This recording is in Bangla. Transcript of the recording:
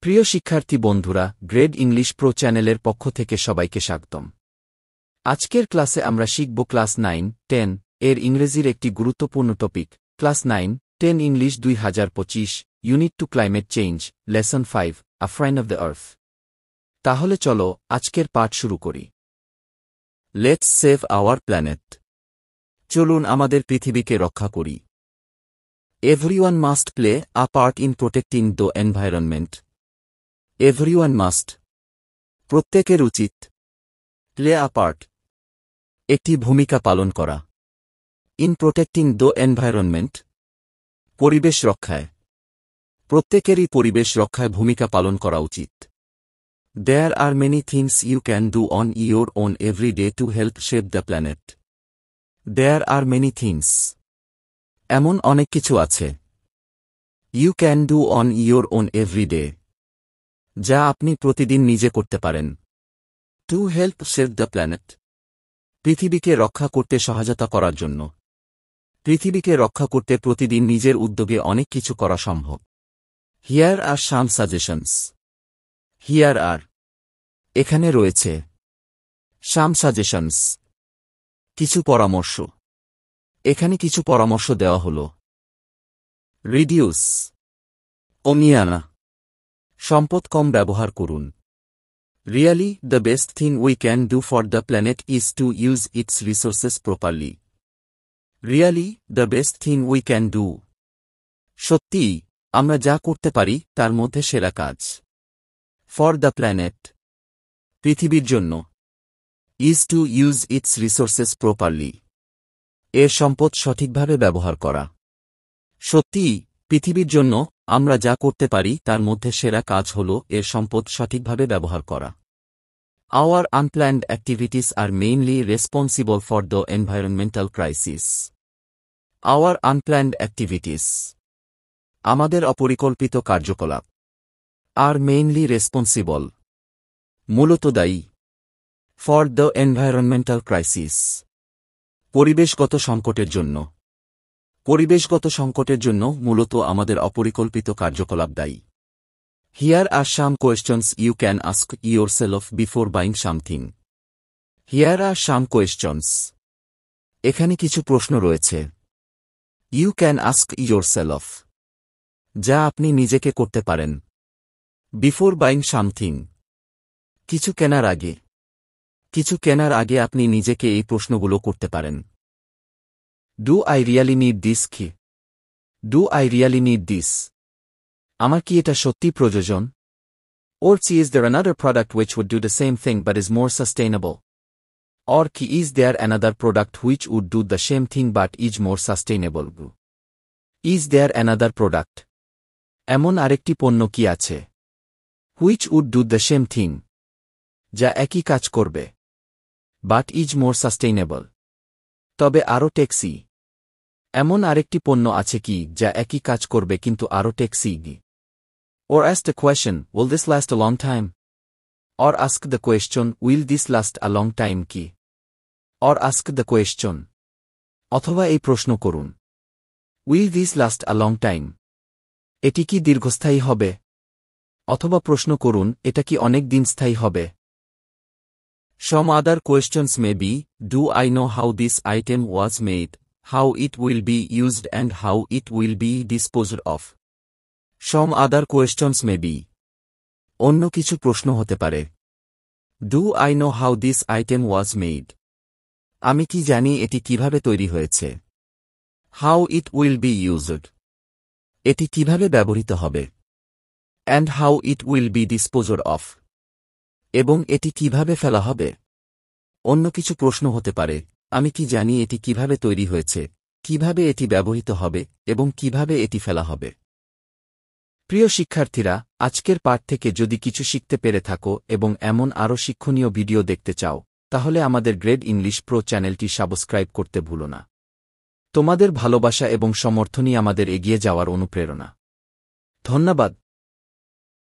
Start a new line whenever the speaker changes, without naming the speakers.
প্রিয় শিক্ষার্থী বন্ধুরা, গ্রেড ইংলিশ প্রো চ্যানেলের পক্ষ থেকে সবাইকে স্বাগতম। আজকের ক্লাসে আমরা শিখব ক্লাস 9, 10 এর ইংরেজির একটি গুরুত্বপূর্ণ topic, class 9, 10 English 2025, unit 2 climate change, lesson 5, a friend of the earth. তাহলে চলো আজকের পাঠ শুরু করি। Let's save our planet. চলুন আমাদের পৃথিবীকে রক্ষা করি। Everyone must play a part in protecting the environment. Everyone must, প্রত্যেকের উচিত, প্লে আ পার্ট, একটি ভূমিকা পালন করা, ইন প্রোটেক্টিং দ্য এনভায়রনমেন্ট, পরিবেশ রক্ষায়, প্রত্যেকেরই পরিবেশ রক্ষায় ভূমিকা পালন করা উচিত। There are many things you can do on your own every day to help shape the planet. There are many things, এমন অনেক কিছু আছে, you can do on your own every day, যা আপনি প্রতিদিন নিজে করতে পারেন, to help save the planet, পৃথিবীকে রক্ষা করতে সহায়তা করার জন্য। পৃথিবীকে রক্ষা করতে প্রতিদিন নিজের উদ্যোগে অনেক কিছু করা সম্ভব। Here are some suggestions. Here are, এখানে রয়েছে, সাম সাজেশনস, কিছু পরামর্শ। এখানে কিছু পরামর্শ দেওয়া হল। রিডিউস, কমিয়ে আনা, সম্পদ কম ব্যবহার করুন। Really, the best thing we can do for the planet is to use it's resources properly. Really, the best thing we can do, সত্যিই, আমরা যা করতে পারি তার মধ্যে সেরা কাজ। ফর দ্য প্ল্যানেট, পৃথিবীর জন্য। Is to use it's resources properly, এর সম্পদ সঠিকভাবে ব্যবহার করা। সত্যিই, পৃথিবীর জন্য আমরা যা করতে পারি তার মধ্যে সেরা কাজ হল এর সম্পদ সঠিকভাবে ব্যবহার করা। Our unplanned activities are mainly responsible for the environmental crisis. Our unplanned activities, আমাদের অপরিকল্পিত কার্যকলাপ। আর মেইনলি রেসপন্সিবল, মূলত দায়ী। ফর দ্য এনভায়রনমেন্টাল ক্রাইসিস, পরিবেশগত সংকটের জন্য। পরিবেশগত সংকটের জন্য মূলত আমাদের অপরিকল্পিত কার্যকলাপ দায়ী। Here are some questions you can ask yourself before buying something. Here are some questions, এখানে কিছু প্রশ্ন রয়েছে। ইউ ক্যান আস্ক ইয়োরসেলফ, যা আপনি নিজেকে করতে পারেন। বিফোর বাইং সামথিং, কিছু কেনার আগে। কিছু কেনার আগে আপনি নিজেকে এই প্রশ্নগুলো করতে পারেন। Do I really need this কি? Do I really need this, আমার কি এটা সত্যি প্রয়োজন? Or is there another product which would do the same thing but is more sustainable? Or is there another product which would do the same thing but is more sustainable? Is there another product? এমন আরেকটি পণ্য কি আছে? Which would do the same thing, যা একই কাজ করবে, but is more sustainable, তবে আরও টেকসই। এমন আরেকটি পণ্য আছে কি যা একই কাজ করবে কিন্তু আরও টেকসই? Or ask the question, will this last a long time? Or ask the question, will this last a long time কি? Or ask the question, অথবা এই প্রশ্ন করুন, will this last a long time? এটি কি দীর্ঘস্থায়ী হবে? অথবা প্রশ্ন করুন, এটা কি অনেক দিন স্থায়ী হবে? Some other questions may be, do I know how this item was made, how it will be used and how it will be disposed of? Some other questions may be, অন্য কিছু প্রশ্ন হতে পারে। Do I know how this item was made? আমি কি জানি এটি কিভাবে তৈরি হয়েছে? How it will be used? এটি কিভাবে ব্যবহৃত হবে? And how it will be disposed of? এবং এটি কিভাবে ফেলা হবে? অন্য কিছু প্রশ্ন হতে পারে, আমি কি জানি এটি কিভাবে তৈরি হয়েছে, কিভাবে এটি ব্যবহৃত হবে এবং কিভাবে এটি ফেলা হবে। প্রিয় শিক্ষার্থীরা, আজকের পাঠ থেকে যদি কিছু শিখতে পেরে থাকো এবং এমন আরও শিক্ষণীয় ভিডিও দেখতে চাও, তাহলে আমাদের গ্রেড ইংলিশ প্রো চ্যানেলটি সাবস্ক্রাইব করতে ভুলো না। তোমাদের ভালোবাসা এবং সমর্থনই আমাদের এগিয়ে যাওয়ার অনুপ্রেরণা। ধন্যবাদ।